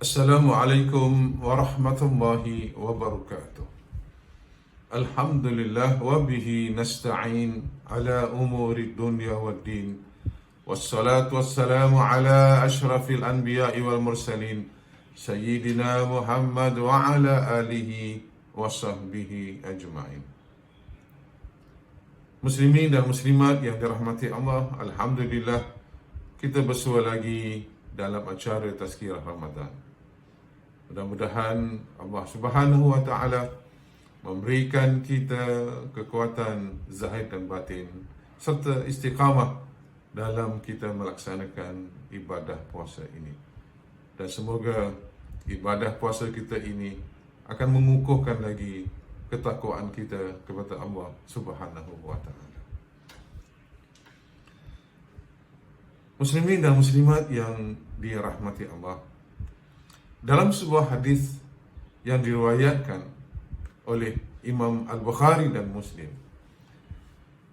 Assalamualaikum warahmatullahi wabarakatuh. Alhamdulillah wa bihi nasta'in ala umuri dunya wad din. Wassalatu wassalamu ala ashrafil anbiya'i wal mursalin Sayyidina Muhammad wa ala alihi wa sahbihi ajma'in. Muslimin dan muslimat yang dirahmati Allah, alhamdulillah kita bersua lagi dalam acara Tazkirah Ramadan. Mudah-mudahan Allah Subhanahu wa Ta'ala memberikan kita kekuatan zahir dan batin serta istiqamah dalam kita melaksanakan ibadah puasa ini. Dan semoga ibadah puasa kita ini akan mengukuhkan lagi ketakwaan kita kepada Allah Subhanahu wa Ta'ala. Muslimin dan muslimat yang dirahmati Allah, dalam sebuah hadis yang diriwayatkan oleh Imam Al-Bukhari dan Muslim,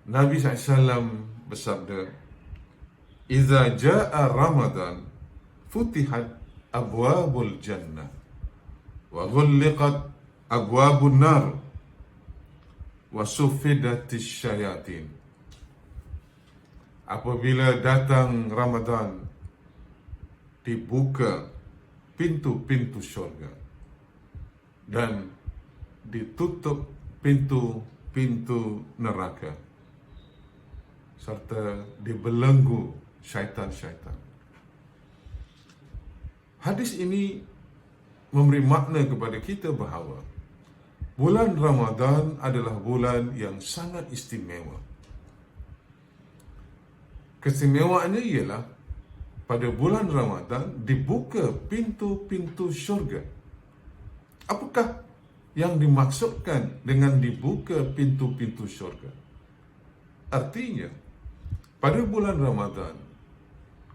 Nabi SAW bersabda, "Iza ja'a Ramadan futihat abwabul jannah wa ghulliqat abwabun nar wa suffidatis syayatin." Apabila datang Ramadan, dibuka pintu-pintu syurga dan ditutup pintu-pintu neraka serta dibelenggu syaitan-syaitan. Hadis ini memberi makna kepada kita bahawa bulan Ramadan adalah bulan yang sangat istimewa. Keistimewaannya ialah pada bulan Ramadan dibuka pintu-pintu syurga. Apakah yang dimaksudkan dengan dibuka pintu-pintu syurga? Artinya, pada bulan Ramadan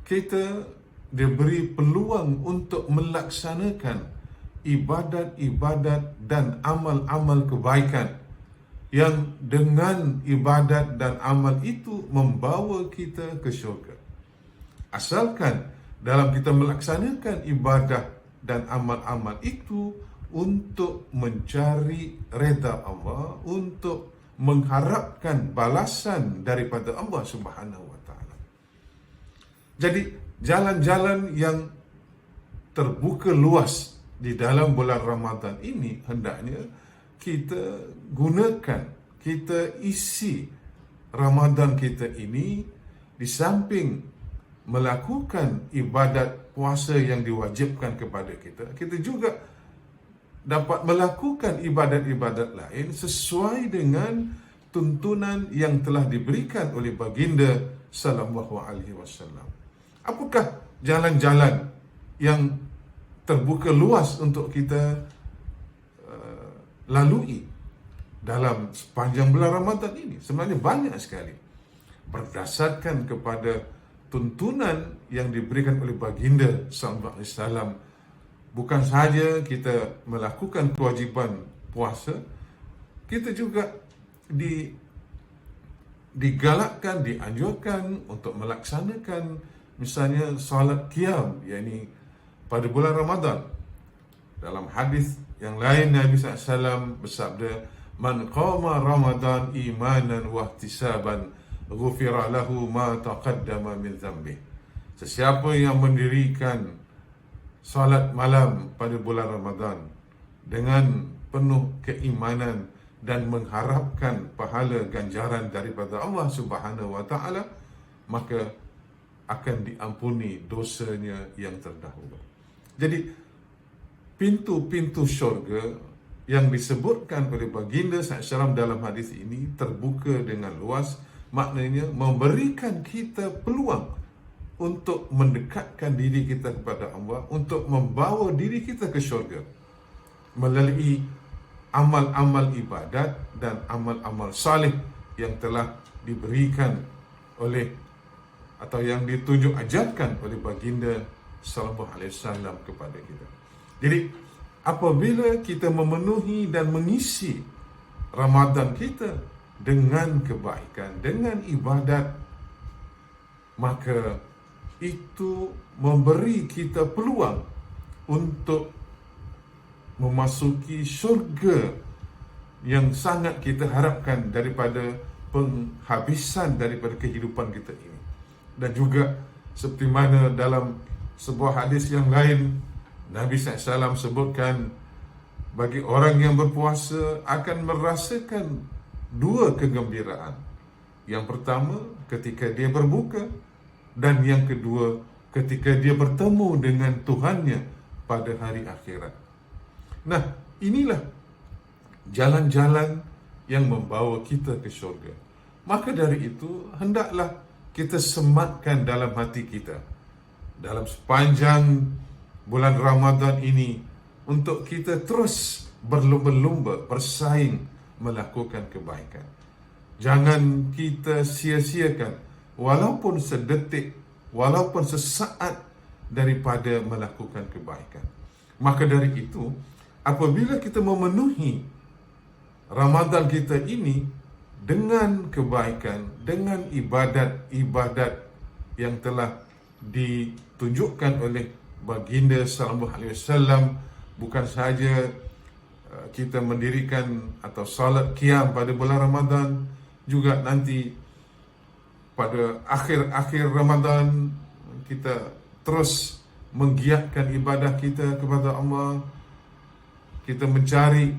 kita diberi peluang untuk melaksanakan ibadat-ibadat dan amal-amal kebaikan yang dengan ibadat dan amal itu membawa kita ke syurga. Asalkan dalam kita melaksanakan ibadah dan amal-amal itu untuk mencari redha Allah, untuk mengharapkan balasan daripada Allah Subhanahu wa Ta'ala. Jadi jalan-jalan yang terbuka luas di dalam bulan Ramadan ini hendaknya kita gunakan, kita isi Ramadan kita ini di samping melakukan ibadat puasa yang diwajibkan kepada kita, kita juga dapat melakukan ibadat-ibadat lain sesuai dengan tuntunan yang telah diberikan oleh baginda sallallahu alaihi wasallam. Apakah jalan-jalan yang terbuka luas untuk kita lalui dalam sepanjang bulan Ramadan ini? Sebenarnya banyak sekali. Berdasarkan kepada tuntunan yang diberikan oleh baginda sallallahu alaihi wasallam, bukan sahaja kita melakukan kewajiban puasa, kita juga digalakkan, dianjurkan untuk melaksanakan misalnya salat qiyam, yakni pada bulan Ramadan. Dalam hadis yang lain Nabi SAW bersabda, "Man qama Ramadan imanan wa ihtisaban ghufira lahu ma taqaddama min dhanbih." Sesiapa yang mendirikan salat malam pada bulan Ramadan dengan penuh keimanan dan mengharapkan pahala ganjaran daripada Allah Subhanahu wa Ta'ala, maka akan diampuni dosanya yang terdahulu. Jadi pintu-pintu syurga yang disebutkan oleh baginda SAW dalam hadis ini terbuka dengan luas. Maknanya memberikan kita peluang untuk mendekatkan diri kita kepada Allah, untuk membawa diri kita ke syurga melalui amal-amal ibadat dan amal-amal salih yang telah diberikan oleh atau yang ditunjuk ajarkan oleh baginda sallallahu alaihi wasallam kepada kita. Jadi apabila kita memenuhi dan mengisi Ramadan kita dengan kebaikan, dengan ibadat, maka itu memberi kita peluang untuk memasuki syurga yang sangat kita harapkan daripada penghabisan daripada kehidupan kita ini. Dan juga seperti mana dalam sebuah hadis yang lain, Nabi SAW sebutkan bagi orang yang berpuasa akan merasakan dua kegembiraan. Yang pertama ketika dia berbuka, dan yang kedua ketika dia bertemu dengan Tuhannya pada hari akhirat. Nah, inilah jalan-jalan yang membawa kita ke syurga. Maka dari itu, hendaklah kita sematkan dalam hati kita dalam sepanjang bulan Ramadan ini untuk kita terus berlumba-lumba, bersaing melakukan kebaikan. Jangan kita sia-siakan walaupun sedetik, walaupun sesaat daripada melakukan kebaikan. Maka dari itu, apabila kita memenuhi Ramadan kita ini dengan kebaikan, dengan ibadat-ibadat yang telah ditunjukkan oleh baginda sallallahu alaihi wasallam, bukan sahaja kita mendirikan atau salat qiyam pada bulan Ramadan, juga nanti pada akhir-akhir Ramadan kita terus menggiatkan ibadah kita kepada Allah. Kita mencari,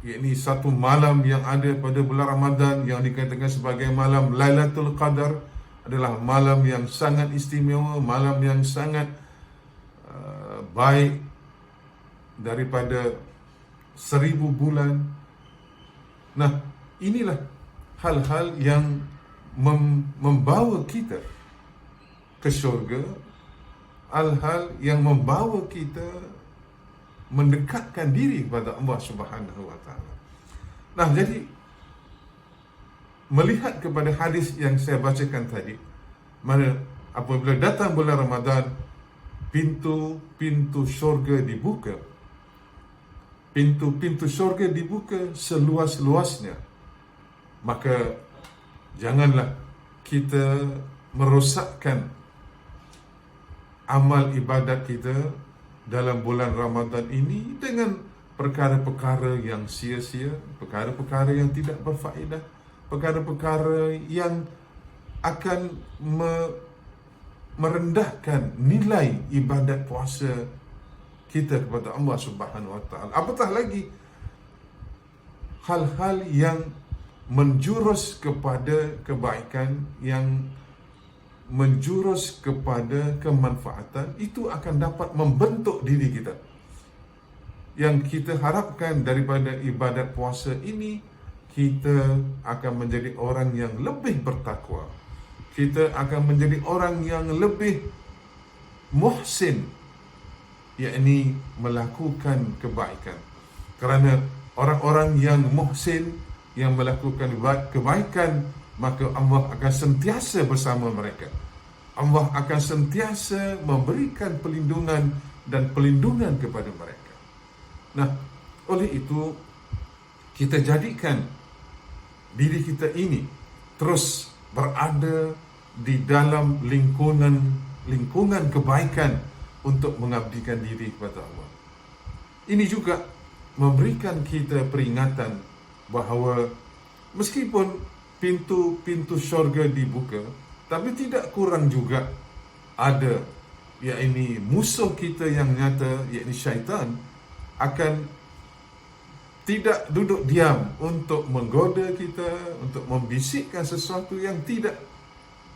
yakni satu malam yang ada pada bulan Ramadan yang dikatakan sebagai malam Lailatul Qadar, adalah malam yang sangat istimewa, malam yang sangat baik daripada 1000 bulan. Nah, inilah hal-hal yang membawa kita ke syurga, hal-hal yang membawa kita mendekatkan diri kepada Allah Subhanahu wa taala. Nah, jadi melihat kepada hadis yang saya bacakan tadi, mana apabila datang bulan Ramadan, pintu-pintu syurga dibuka. Pintu-pintu syurga dibuka seluas-luasnya. Maka janganlah kita merosakkan amal ibadat kita dalam bulan Ramadan ini dengan perkara-perkara yang sia-sia, perkara-perkara yang tidak berfaedah, perkara-perkara yang akan merendahkan nilai ibadat puasa kita kepada Allah Subhanahu wa taala. Apatah lagi hal-hal yang menjurus kepada kebaikan, yang menjurus kepada kemanfaatan, itu akan dapat membentuk diri kita. Yang kita harapkan daripada ibadat puasa ini, kita akan menjadi orang yang lebih bertakwa. Kita akan menjadi orang yang lebih muhsin, yakni melakukan kebaikan. Kerana orang-orang yang muhsin, yang melakukan kebaikan, maka Allah akan sentiasa bersama mereka. Allah akan sentiasa memberikan perlindungan dan pelindungan kepada mereka. Nah, oleh itu, kita jadikan diri kita ini terus berada di dalam lingkungan kebaikan untuk mengabdikan diri kepada Allah. Ini juga memberikan kita peringatan bahawa meskipun pintu-pintu syurga dibuka, tapi tidak kurang juga ada, yakni musuh kita yang nyata, yakni syaitan, akan tidak duduk diam untuk menggoda kita, untuk membisikkan sesuatu yang tidak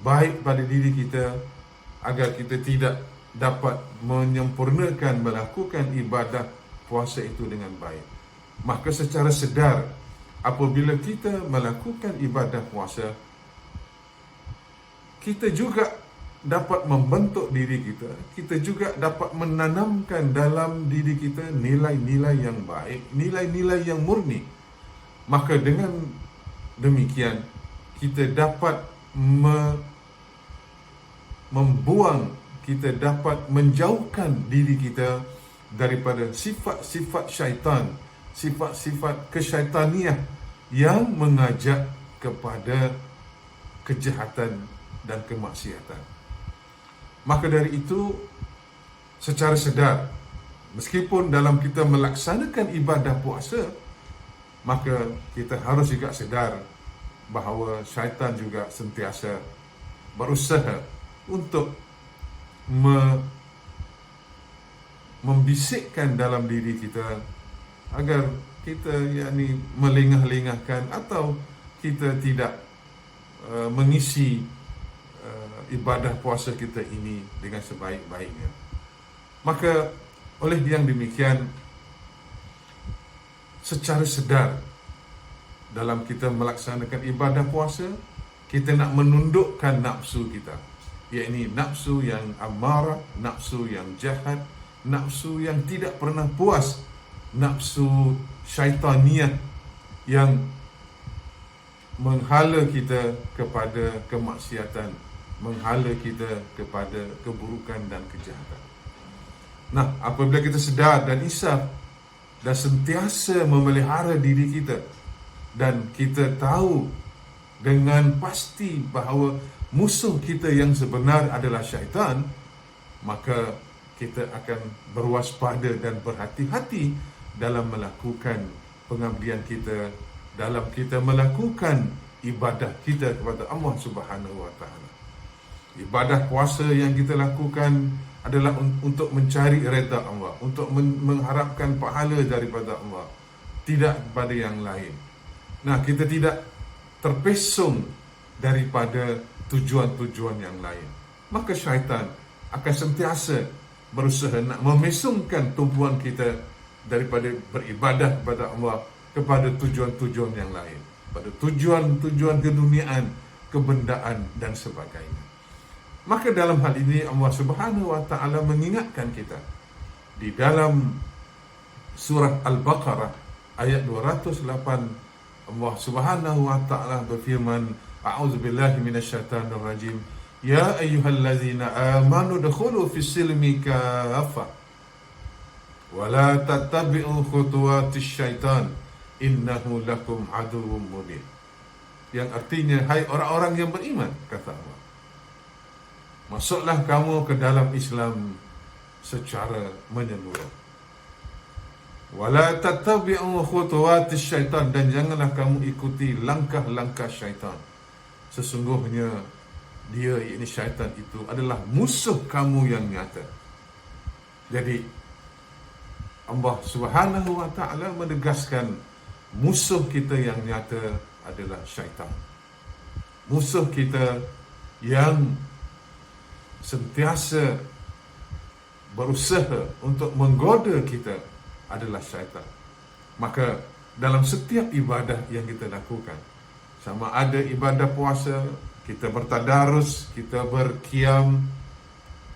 baik pada diri kita, agar kita tidak dapat menyempurnakan melakukan ibadah puasa itu dengan baik. Maka secara sedar, apabila kita melakukan ibadah puasa, kita juga dapat membentuk diri kita, kita juga dapat menanamkan dalam diri kita nilai-nilai yang baik, nilai-nilai yang murni. Maka dengan demikian, kita dapat membuang, kita dapat menjauhkan diri kita daripada sifat-sifat syaitan, sifat-sifat kesyaitaniah yang mengajak kepada kejahatan dan kemaksiatan. Maka dari itu, secara sedar, meskipun dalam kita melaksanakan ibadah puasa, maka kita harus juga sedar bahawa syaitan juga sentiasa berusaha untuk membisikkan dalam diri kita agar kita melengah-lengahkan atau kita tidak mengisi ibadah puasa kita ini dengan sebaik-baiknya. Maka oleh yang demikian, secara sedar dalam kita melaksanakan ibadah puasa, kita nak menundukkan nafsu kita, yakni nafsu yang amarah, nafsu yang jahat, nafsu yang tidak pernah puas, nafsu syaitaniyah yang menghala kita kepada kemaksiatan, menghala kita kepada keburukan dan kejahatan. Nah, apabila kita sedar dan insaf dan sentiasa memelihara diri kita, dan kita tahu dengan pasti bahawa musuh kita yang sebenar adalah syaitan, maka kita akan berwaspada dan berhati-hati dalam melakukan pengabdian kita, dalam kita melakukan ibadah kita kepada Allah Subhanahu wa taala. Ibadah puasa yang kita lakukan adalah untuk mencari redha Allah, untuk mengharapkan pahala daripada Allah, tidak kepada yang lain. Nah, kita tidak terpesong daripada tujuan-tujuan yang lain. Maka syaitan akan sentiasa berusaha nak memesongkan tumpuan kita daripada beribadah kepada Allah kepada tujuan-tujuan yang lain, pada tujuan-tujuan keduniaan, kebendaan dan sebagainya. Maka dalam hal ini Allah Subhanahu wa taala mengingatkan kita di dalam surah Al-Baqarah ayat 208. Allah Subhanahu wa taala berfirman, a'udzubillahi minasyaitanir rajim, ya ayyuhallazina amanu dkhulu fis silmi kaffah wa la tattabi'u khutuwatis syaitan innahu lakum aduwwum mubin. Yang artinya, hai orang-orang yang beriman, kata Allah, masuklah kamu ke dalam Islam secara menyeluruh. Wala tattabi'u khutuwatis syaitan, dan janganlah kamu ikuti langkah-langkah syaitan. Sesungguhnya dia, yakni syaitan itu adalah musuh kamu yang nyata. Jadi Allah Subhanahu wa taala menegaskan musuh kita yang nyata adalah syaitan. Musuh kita yang sentiasa berusaha untuk menggoda kita adalah syaitan. Maka dalam setiap ibadah yang kita lakukan, sama ada ibadah puasa, kita bertadarus, kita berqiyam,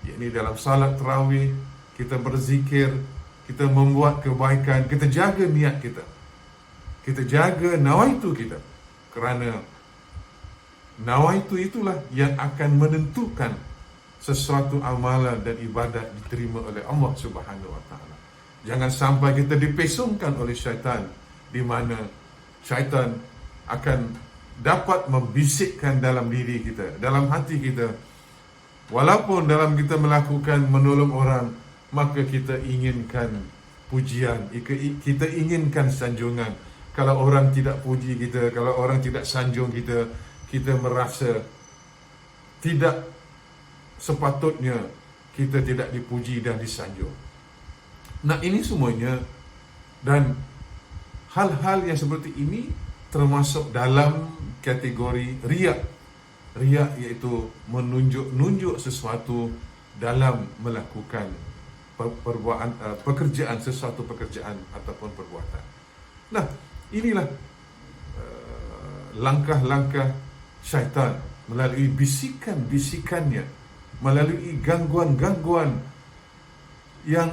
yakni dalam salat tarawih, kita berzikir, kita membuat kebaikan, kita jaga niat kita, kita jaga nawaitu kita, kerana nawaitu itulah yang akan menentukan sesuatu amalan dan ibadat diterima oleh Allah Subhanahu wa taala. Jangan sampai kita dipesongkan oleh syaitan, di mana syaitan akan dapat membisikkan dalam diri kita, dalam hati kita, walaupun dalam kita melakukan menolong orang, maka kita inginkan pujian, kita inginkan sanjungan. Kalau orang tidak puji kita, kalau orang tidak sanjung kita, kita merasa tidak sepatutnya kita tidak dipuji dan disanjung. Nah, ini semuanya, dan hal-hal yang seperti ini termasuk dalam kategori riya. Riya iaitu menunjuk sesuatu dalam melakukan pekerjaan, sesuatu pekerjaan ataupun perbuatan. Nah, inilah langkah-langkah syaitan melalui bisikan-bisikannya, melalui gangguan-gangguan yang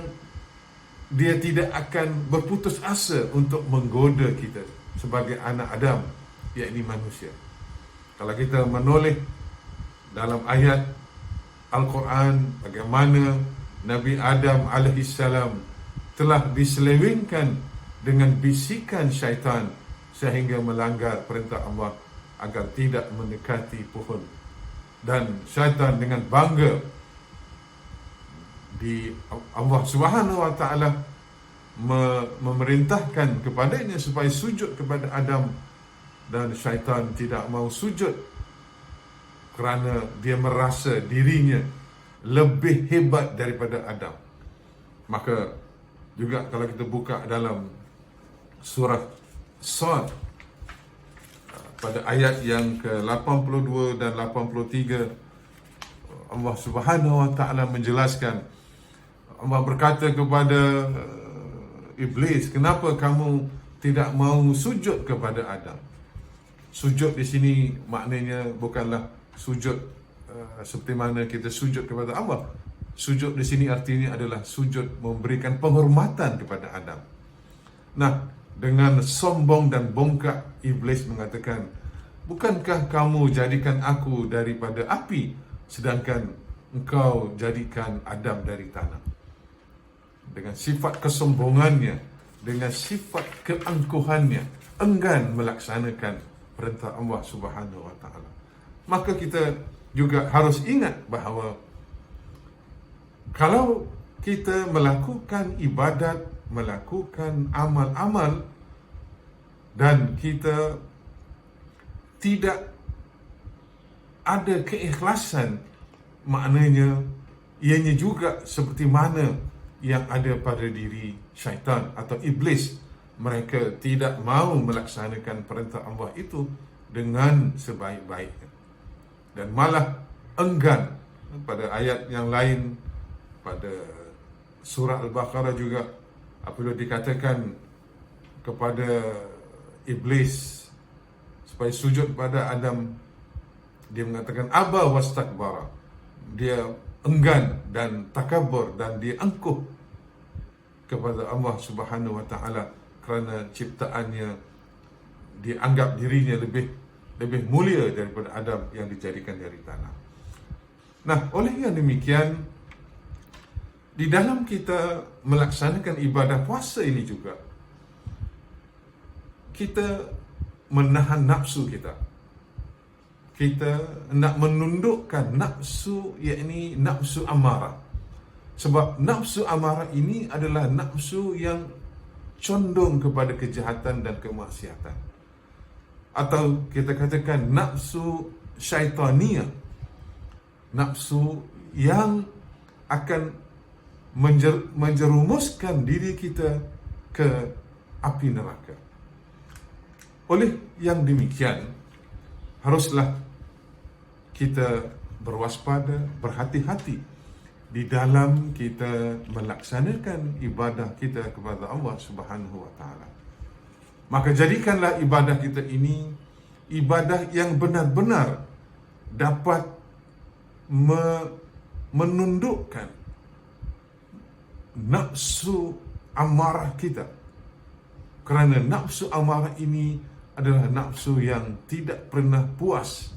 dia tidak akan berputus asa untuk menggoda kita sebagai anak Adam, yakni manusia. Kalau kita menoleh dalam ayat Al-Quran bagaimana Nabi Adam alaihissalam telah diselewengkan dengan bisikan syaitan sehingga melanggar perintah Allah agar tidak mendekati pohon, dan syaitan dengan bangga Allah Subhanahu wa taala memerintahkan kepadanya supaya sujud kepada Adam, dan syaitan tidak mau sujud kerana dia merasa dirinya lebih hebat daripada Adam. Maka juga kalau kita buka dalam surah Sad pada ayat yang ke-82 dan 83, Allah Subhanahu wa taala menjelaskan, Allah berkata kepada Iblis, kenapa kamu tidak mau sujud kepada Adam? Sujud di sini maknanya bukanlah sujud seperti mana kita sujud kepada Allah. Sujud di sini artinya adalah sujud memberikan penghormatan kepada Adam. Nah, dengan sombong dan bongkak, Iblis mengatakan, bukankah kamu jadikan aku daripada api, sedangkan engkau jadikan Adam dari tanah? Dengan sifat kesombongannya, dengan sifat keangkuhannya, enggan melaksanakan perintah Allah Subhanahu wa taala. Maka kita juga harus ingat bahawa kalau kita melakukan ibadat, melakukan amal-amal, dan kita tidak ada keikhlasan, maknanya ianya juga seperti mana yang ada pada diri syaitan atau iblis. Mereka tidak mahu melaksanakan perintah Allah itu dengan sebaik-baiknya, dan malah enggan. Pada ayat yang lain pada surah Al-Baqarah juga, apabila dikatakan kepada iblis supaya sujud pada Adam, dia mengatakan aba wastakbara, dia enggan dan takabur, dan dia angkuh kepada Allah Subhanahu wa taala kerana ciptaannya, dia anggap dirinya lebih mulia daripada Adam yang dijadikan dari tanah. Nah, oleh yang demikian, di dalam kita melaksanakan ibadah puasa ini juga, kita menahan nafsu kita. Kita nak menundukkan nafsu, yakni nafsu amarah. Sebab nafsu amarah ini adalah nafsu yang condong kepada kejahatan dan kemaksiatan. Atau kita katakan nafsu syaitaniyah, nafsu yang akan menjerumuskan diri kita ke api neraka. Oleh yang demikian, haruslah kita berwaspada, berhati-hati di dalam kita melaksanakan ibadah kita kepada Allah Subhanahu wa taala. Maka jadikanlah ibadah kita ini ibadah yang benar-benar dapat menundukkan nafsu amarah kita. Kerana nafsu amarah ini adalah nafsu yang tidak pernah puas,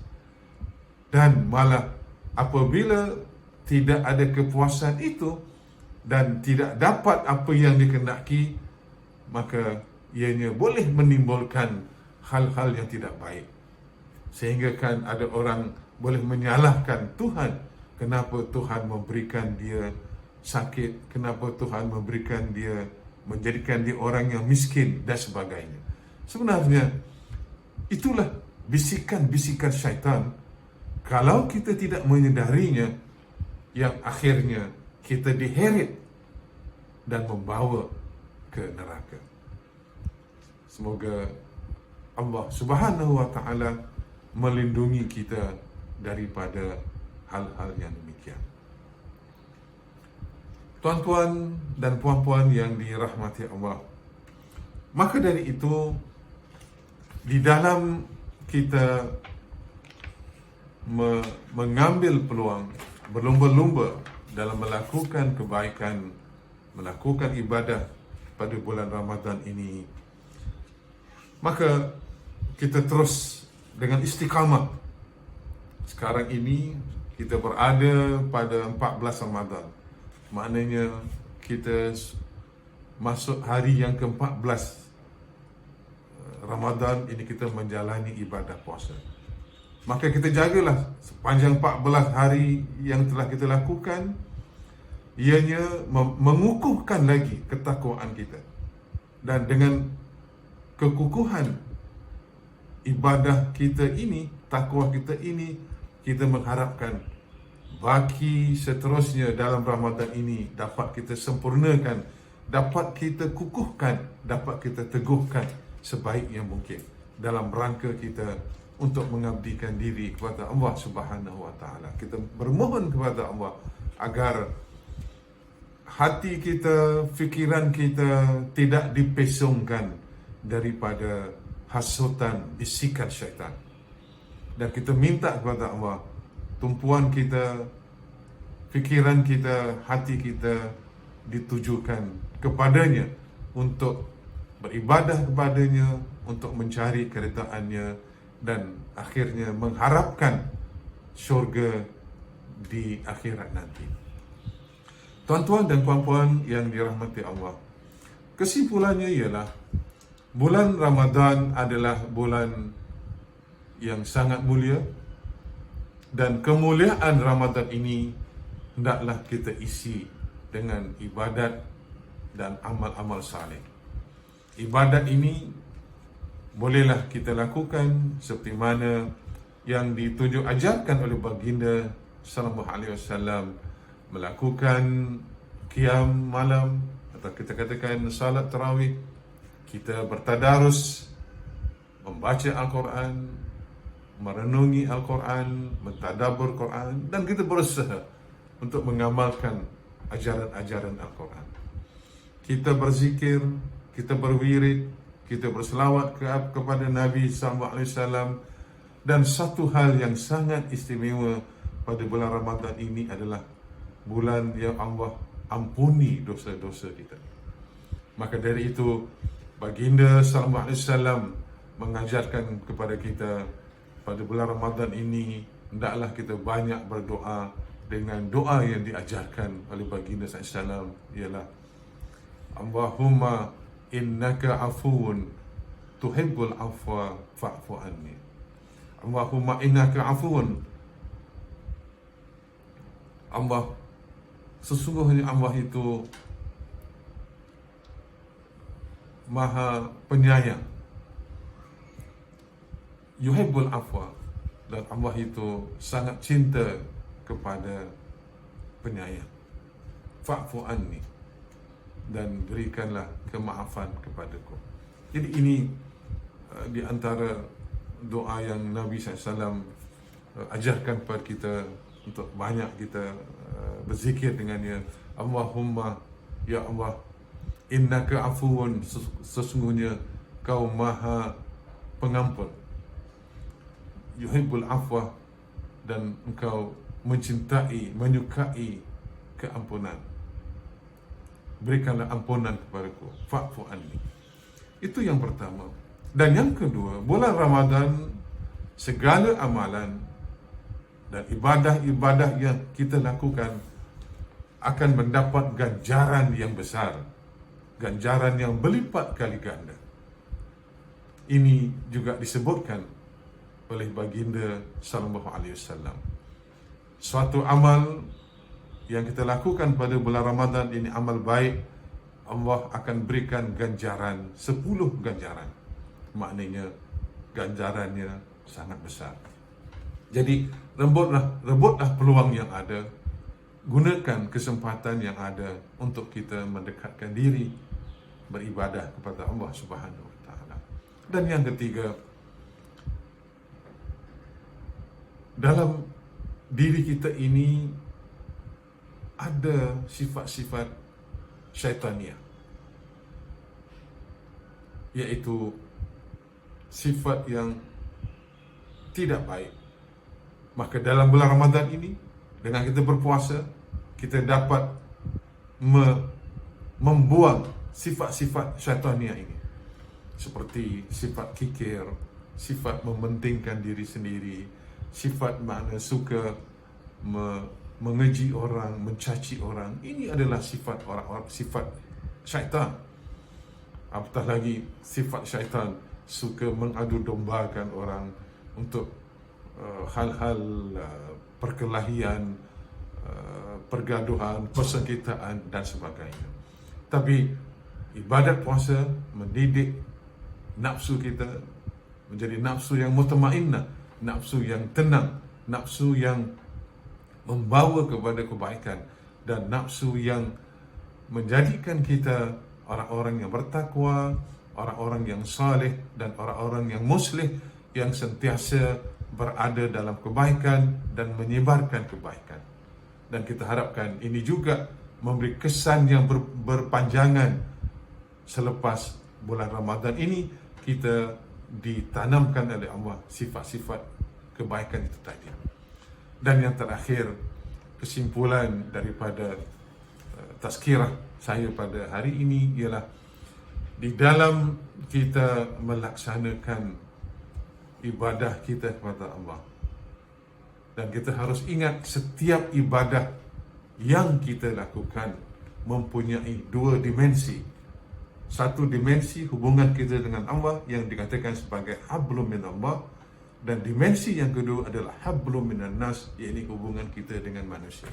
dan malah apabila tidak ada kepuasan itu dan tidak dapat apa yang dikehendaki, maka ianya boleh menimbulkan hal-hal yang tidak baik. Sehingga kan ada orang boleh menyalahkan Tuhan, kenapa Tuhan memberikan dia sakit, kenapa Tuhan memberikan dia, menjadikan dia orang yang miskin dan sebagainya. Sebenarnya itulah bisikan-bisikan syaitan, kalau kita tidak menyedarinya, yang akhirnya kita diheret dan membawa ke neraka. Semoga Allah Subhanahu wa taala melindungi kita daripada hal-hal yang demikian. Tuan-tuan dan puan-puan yang dirahmati Allah, maka dari itu, di dalam kita mengambil peluang, berlumba-lumba dalam melakukan kebaikan, melakukan ibadah pada bulan Ramadan ini, maka kita terus dengan istiqamah. Sekarang ini kita berada pada 14 Ramadan. Maknanya kita masuk hari yang ke-14 Ramadan ini, kita menjalani ibadah puasa. Maka kita jagalah sepanjang 14 hari yang telah kita lakukan, ianya mengukuhkan lagi ketakwaan kita. Dan dengan kekukuhan ibadah kita ini, takwa kita ini, kita mengharapkan baki seterusnya dalam Ramadan ini dapat kita sempurnakan, dapat kita kukuhkan, dapat kita teguhkan sebaik yang mungkin dalam rangka kita untuk mengabdikan diri kepada Allah Subhanahu wa taala. Kita bermohon kepada Allah agar hati kita, fikiran kita tidak dipesongkan daripada hasutan bisikan syaitan. Dan kita minta kepada Allah, tumpuan kita, fikiran kita, hati kita ditujukan kepadanya untuk beribadah kepadanya, untuk mencari keredaannya, dan akhirnya mengharapkan syurga di akhirat nanti. Tuan-tuan dan puan-puan yang dirahmati Allah, kesimpulannya ialah bulan Ramadan adalah bulan yang sangat mulia, dan kemuliaan Ramadan ini hendaklah kita isi dengan ibadat dan amal-amal saleh. Ibadat ini bolehlah kita lakukan seperti mana yang ditunjuk ajarkan oleh baginda sallallahu alaihi wasallam, melakukan qiyam malam atau kita katakan salat tarawih, kita bertadarus, membaca Al-Quran, merenungi Al-Quran, mentadabbur Quran, dan kita berusaha untuk mengamalkan ajaran-ajaran Al-Quran. Kita berzikir, kita berwirid, kita berselawat kepada Nabi SAW. Dan satu hal yang sangat istimewa pada bulan Ramadan ini adalah bulan yang Allah ampuni dosa-dosa kita. Maka dari itu, baginda SAW mengajarkan kepada kita pada bulan Ramadan ini, hendaklah kita banyak berdoa dengan doa yang diajarkan oleh baginda SAW, ialah Allahumma innaka afuun tuhibbul afwa fa'fu anni. Allahumma innaka afuun, Allah, sesungguhnya Allah itu Maha Penyayang, yuhibbul afwa, dan Allah itu sangat cinta kepada penyayang. Fa'fu anni, dan berikanlah kemaafan kepadaku. Jadi ini di antara doa yang Nabi SAW ajarkan kepada kita untuk banyak kita berzikir dengannya. Allahumma, ya Allah, innaka afuun, sesungguhnya kau maha pengampun, yuhibbul afwa, dan engkau mencintai, menyukai keampunan. Berikanlah ampunan kepadaku, fa'fu anni. Itu yang pertama. Dan yang kedua, bulan Ramadan, segala amalan dan ibadah-ibadah yang kita lakukan akan mendapat ganjaran yang besar, ganjaran yang berlipat kali ganda. Ini juga disebutkan oleh baginda sallallahu alaihi wasallam. Suatu amal yang kita lakukan pada bulan Ramadan ini, amal baik, Allah akan berikan ganjaran 10 ganjaran. Maknanya ganjarannya sangat besar. Jadi rebutlah peluang yang ada, gunakan kesempatan yang ada untuk kita mendekatkan diri beribadah kepada Allah Subhanahu wa taala. Dan yang ketiga, dalam diri kita ini ada sifat-sifat syaitania, yaitu sifat yang tidak baik. Maka dalam bulan Ramadan ini, dengan kita berpuasa, kita dapat membuang sifat-sifat syaitania ini, seperti sifat kikir, sifat mementingkan diri sendiri, sifat makna suka mengeji orang, mencaci orang. Ini adalah sifat orang-orang, sifat syaitan. Apatah lagi sifat syaitan suka mengadu dombakan orang untuk hal-hal perkelahian, pergaduhan, persengketaan dan sebagainya. Tapi ibadat puasa mendidik nafsu kita menjadi nafsu yang mutmainnah, nafsu yang tenang, nafsu yang membawa kepada kebaikan, dan nafsu yang menjadikan kita orang-orang yang bertakwa, orang-orang yang saleh, dan orang-orang yang muslih, yang sentiasa berada dalam kebaikan dan menyebarkan kebaikan. Dan kita harapkan ini juga memberi kesan yang berpanjangan selepas bulan Ramadan ini kita ditanamkan oleh Allah sifat-sifat kebaikan itu tadi. Dan yang terakhir, kesimpulan daripada tazkirah saya pada hari ini ialah di dalam kita melaksanakan ibadah kita kepada Allah, dan kita harus ingat setiap ibadah yang kita lakukan mempunyai dua dimensi. Satu dimensi hubungan kita dengan Allah yang dikatakan sebagai hablum min Allah, dan dimensi yang kedua adalah hablum minan nas, iaitu hubungan kita dengan manusia.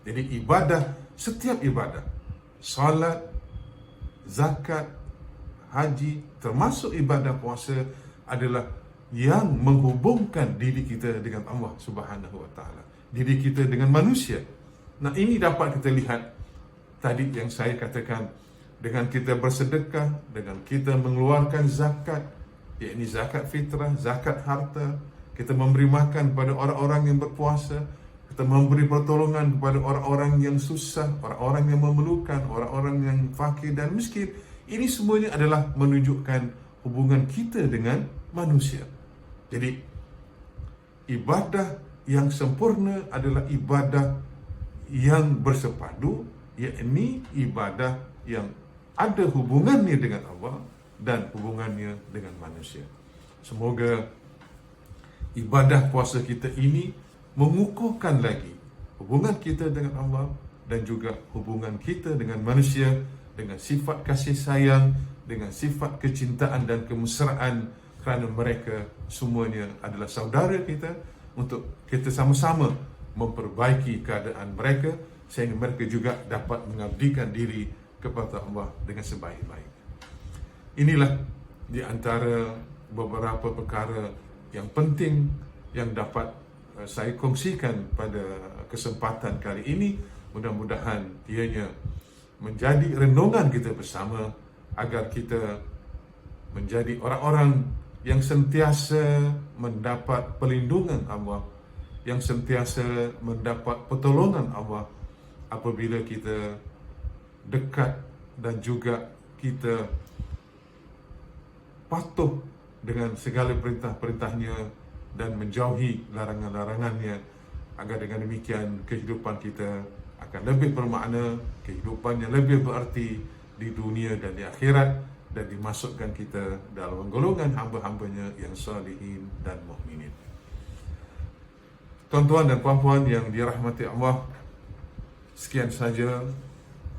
Jadi ibadah, setiap ibadah, salat, zakat, haji, termasuk ibadah puasa adalah yang menghubungkan diri kita dengan Allah Subhanahu wa taala, diri kita dengan manusia. Nah, ini dapat kita lihat tadi yang saya katakan, dengan kita bersedekah, dengan kita mengeluarkan zakat, yakni zakat fitrah, zakat harta, kita memberi makan kepada orang-orang yang berpuasa, kita memberi pertolongan kepada orang-orang yang susah, orang-orang yang memerlukan, orang-orang yang fakir dan miskin. Ini semuanya adalah menunjukkan hubungan kita dengan manusia. Jadi ibadah yang sempurna adalah ibadah yang bersepadu, yakni ibadah yang ada hubungannya dengan Allah dan hubungannya dengan manusia. Semoga ibadah puasa kita ini mengukuhkan lagi hubungan kita dengan Allah dan juga hubungan kita dengan manusia, dengan sifat kasih sayang, dengan sifat kecintaan dan kemesraan, kerana mereka semuanya adalah saudara kita, untuk kita sama-sama memperbaiki keadaan mereka sehingga mereka juga dapat mengabdikan diri kepada Allah dengan sebaik-baik. Inilah di antara beberapa perkara yang penting yang dapat saya kongsikan pada kesempatan kali ini. Mudah-mudahan ianya menjadi renungan kita bersama agar kita menjadi orang-orang yang sentiasa mendapat perlindungan Allah, yang sentiasa mendapat pertolongan Allah apabila kita dekat dan juga kita patuh dengan segala perintah-perintahnya dan menjauhi larangan-larangannya, agar dengan demikian kehidupan kita akan lebih bermakna, kehidupannya lebih berarti di dunia dan di akhirat, dan dimasukkan kita dalam golongan hamba-hambanya yang salihin dan mukminin. Tuan-tuan dan puan-puan yang dirahmati Allah, sekian saja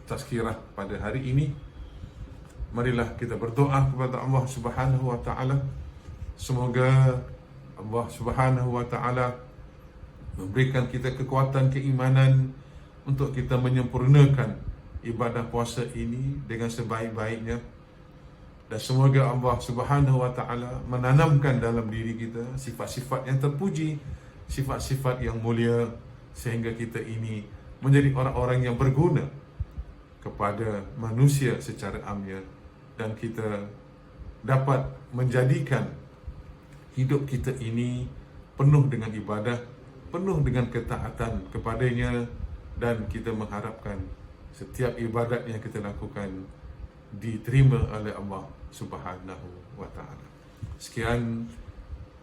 tazkirah pada hari ini. Marilah kita berdoa kepada Allah Subhanahu wa taala. Semoga Allah Subhanahu wa taala memberikan kita kekuatan keimanan untuk kita menyempurnakan ibadah puasa ini dengan sebaik-baiknya. Dan semoga Allah Subhanahu wa taala menanamkan dalam diri kita sifat-sifat yang terpuji, sifat-sifat yang mulia, sehingga kita ini menjadi orang-orang yang berguna kepada manusia secara amnya, dan kita dapat menjadikan hidup kita ini penuh dengan ibadah, penuh dengan ketaatan kepadanya, dan kita mengharapkan setiap ibadat yang kita lakukan diterima oleh Allah Subhanahu wa taala. Sekian,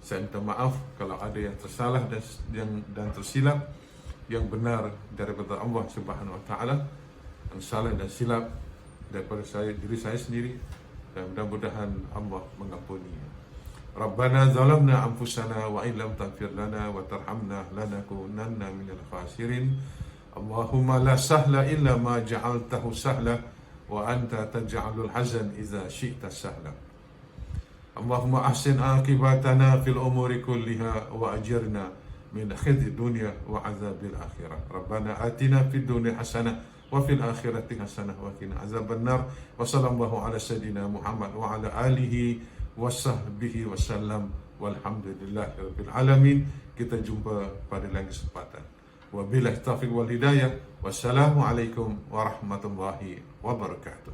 saya minta maaf kalau ada yang tersalah dan tersilap. Yang benar daripada Allah Subhanahu wa taala, yang salah dan silap daripada diri saya sendiri, dan mudah-mudahan Allah mengampuni. Rabbana zalamna anfusana wa illam taghfir lana wa tarhamna lanakunanna minal khasirin. Allahumma la sahla illa ma ja'altahu sahla wa anta taj'alul hazan idza syi'ta sahla. Allahumma ahsin aqibatana fil umuri kulliha wa ajirna من خزي الدنيا وعذاب الآخرة. ربنا آتنا في الدنيا حسنة وفي الآخرة حسنة وقنا عذاب النار. وصلى الله على سيدنا محمد وعلى آله وصحبه وسلم. Walhamdulillah Rabbil Alamin. Kita jumpa pada lain kesempatan. Wabillahi taufiq wal hidayah. Wassalamualaikum warahmatullahi wabarakatuh.